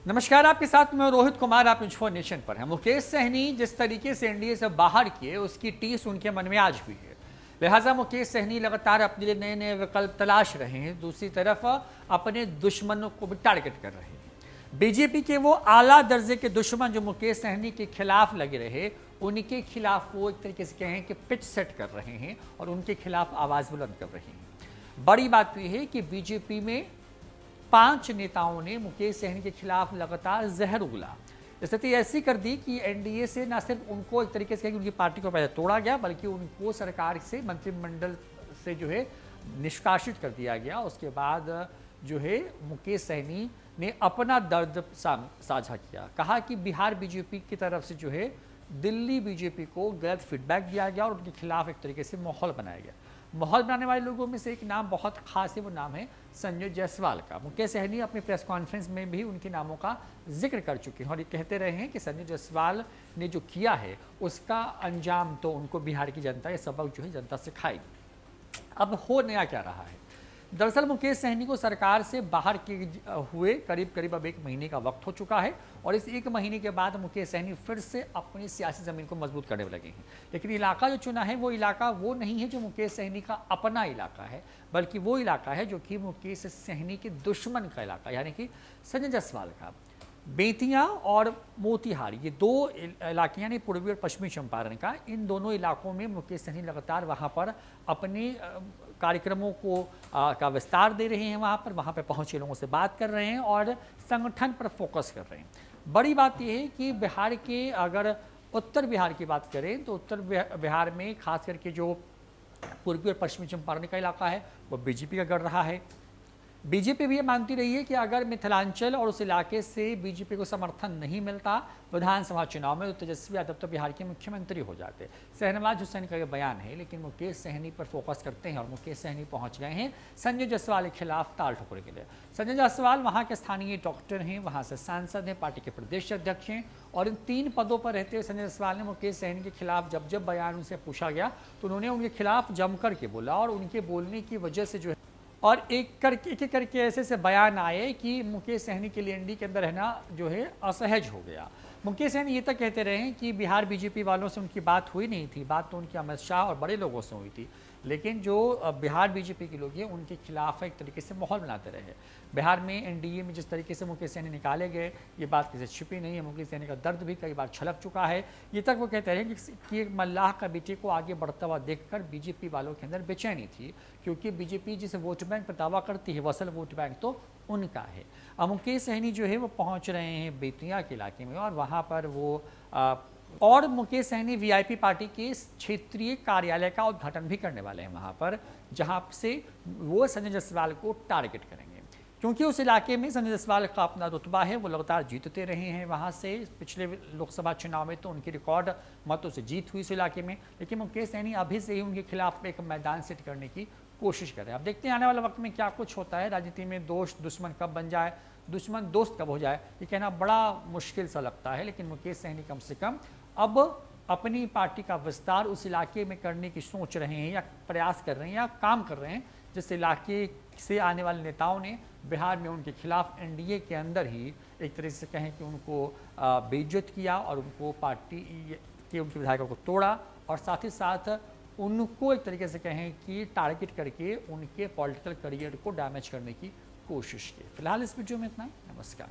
नमस्कार, आपके साथ मैं रोहित कुमार। आप इन्फॉर्मेशन पर हैं। मुकेश सहनी जिस तरीके से एनडीए से बाहर किए, उसकी टीस उनके मन में आज भी है। लिहाजा मुकेश सहनी लगातार अपने लिए नए नए विकल्प तलाश रहे हैं। दूसरी तरफ अपने दुश्मनों को भी टारगेट कर रहे हैं। बीजेपी के वो आला दर्जे के दुश्मन जो मुकेश सहनी के खिलाफ लगे रहे, उनके खिलाफ वो एक तरीके से कहें कि पिच सेट कर रहे हैं और उनके खिलाफ आवाज बुलंद कर रहे हैं। बड़ी बात यह है कि बीजेपी में 5 नेताओं ने मुकेश सहनी के खिलाफ लगातार जहर उगला। स्थिति ऐसी कर दी कि एनडीए से न सिर्फ उनको एक तरीके से उनकी पार्टी को पहले तोड़ा गया, बल्कि उनको सरकार से, मंत्रिमंडल से जो है निष्कासित कर दिया गया। उसके बाद जो है मुकेश सहनी ने अपना दर्द साझा किया। कहा कि बिहार बीजेपी की तरफ से जो है दिल्ली बीजेपी को गलत फीडबैक दिया गया और उनके खिलाफ एक तरीके से माहौल बनाया गया। माहौल बनाने वाले लोगों में से एक नाम बहुत खास है, वो नाम है संजय जायसवाल का। मुकेश सहनी अपनी प्रेस कॉन्फ्रेंस में भी उनके नामों का जिक्र कर चुके हैं और ये कहते रहे हैं कि संजय जायसवाल ने जो किया है उसका अंजाम तो उनको बिहार की जनता, ये सबक जो है जनता सिखाएगी। अब हो नया क्या रहा है? दरअसल मुकेश सहनी को सरकार से बाहर किए हुए करीब अब 1 महीने का वक्त हो चुका है और इस 1 महीने के बाद मुकेश सहनी फिर से अपनी सियासी जमीन को मजबूत करने में लगे हैं। लेकिन इलाका जो चुना है वो इलाका वो नहीं है जो मुकेश सहनी का अपना इलाका है, बल्कि वो इलाका है जो कि मुकेश सहनी के दुश्मन का इलाका, यानी कि संजय जायसवाल का। बेतिया और मोतिहारी, ये 2 इलाके यानी पूर्वी और पश्चिमी चंपारण का, इन दोनों इलाकों में मुकेश सहनी लगातार वहाँ पर अपने कार्यक्रमों को का विस्तार दे रहे हैं। वहाँ पर पहुँचे लोगों से बात कर रहे हैं और संगठन पर फोकस कर रहे हैं। बड़ी बात यह है कि बिहार के, अगर उत्तर बिहार की बात करें तो उत्तर बिहार में खास करके जो पूर्वी और पश्चिमी चंपारण का इलाका है वो बीजेपी का गढ़ रहा है। बीजेपी भी ये मानती रही है कि अगर मिथिलांचल और उस इलाके से बीजेपी को समर्थन नहीं मिलता विधानसभा चुनाव में, तो तेजस्वी यादव तो बिहार के मुख्यमंत्री हो जाते। शहनवाज हुसैन का ये बयान है, लेकिन मुकेश सहनी पर फोकस करते हैं और मुकेश सहनी पहुंच गए हैं संजय जायसवाल के खिलाफ ताल ठोकने के लिए। संजय जायसवाल वहाँ के स्थानीय डॉक्टर हैं, वहाँ से सांसद हैं, पार्टी के प्रदेश अध्यक्ष हैं और इन 3 पदों पर रहते हुए संजय जायसवाल ने मुकेश सहनी के खिलाफ जब बयान उनसे पूछा गया तो उन्होंने उनके खिलाफ जमकर के बोला और उनके बोलने की वजह से जो है और एक करके ऐसे बयान आए कि मुकेश सहनी के लिए एनडीए के अंदर रहना जो है असहज हो गया। मुकेश सहनी ये तक कहते रहे कि बिहार बीजेपी वालों से उनकी बात हुई नहीं थी, बात तो उनकी अमित शाह और बड़े लोगों से हुई थी, लेकिन जो बिहार बीजेपी के लोग हैं उनके खिलाफ एक तरीके से माहौल बनाते रहे। बिहार में एनडीए में जिस तरीके से मुकेश सहनी निकाले गए, ये बात किसी छिपी नहीं है। मुकेश सहनी का दर्द भी कई बार छलक चुका है। ये तक वो कहते रहे कि मल्लाह का बेटे को आगे बढ़ता हुआ देखकर बीजेपी वालों के अंदर बेचैनी थी, क्योंकि बीजेपी जिस वोट बैंक पर दावा करती है वो असल वोट बैंक तो उनका है। अब मुकेश सहनी जो है वो पहुंच रहे हैं बेतिया के इलाके में और वहाँ पर वो और मुकेश सहनी वीआईपी पार्टी के क्षेत्रीय कार्यालय का उद्घाटन भी करने वाले हैं वहाँ पर, जहाँ से वो संजय जायसवाल को टारगेट करेंगे, क्योंकि उस इलाके में संजय जायसवाल का अपना रुतबा है। वो लगातार जीतते रहे हैं वहाँ से। पिछले लोकसभा चुनाव में तो उनकी रिकॉर्ड मतों से जीत हुई इस इलाके में, लेकिन मुकेश सहनी अभी से ही उनके खिलाफ एक मैदान सेट करने की कोशिश कर रहे हैं। अब देखते हैं आने वाले वक्त में क्या कुछ होता है। राजनीति में दोस्त दुश्मन कब बन जाए, दुश्मन दोस्त कब हो जाए, ये कहना बड़ा मुश्किल सा लगता है। लेकिन मुकेश सहनी कम से कम अब अपनी पार्टी का विस्तार उस इलाके में करने की सोच रहे हैं या प्रयास कर रहे हैं या काम कर रहे हैं, जिस इलाके से आने वाले नेताओं ने बिहार में उनके खिलाफ एनडीए के अंदर ही एक तरह से कहें कि उनको बेइज्जत किया और उनको पार्टी के उनके विधायकों को तोड़ा और साथ ही साथ उनको एक तरीके से कहें कि टारगेट करके उनके पॉलिटिकल करियर को डैमेज करने की कोशिश की। फिलहाल इस वीडियो में इतना ही। नमस्कार।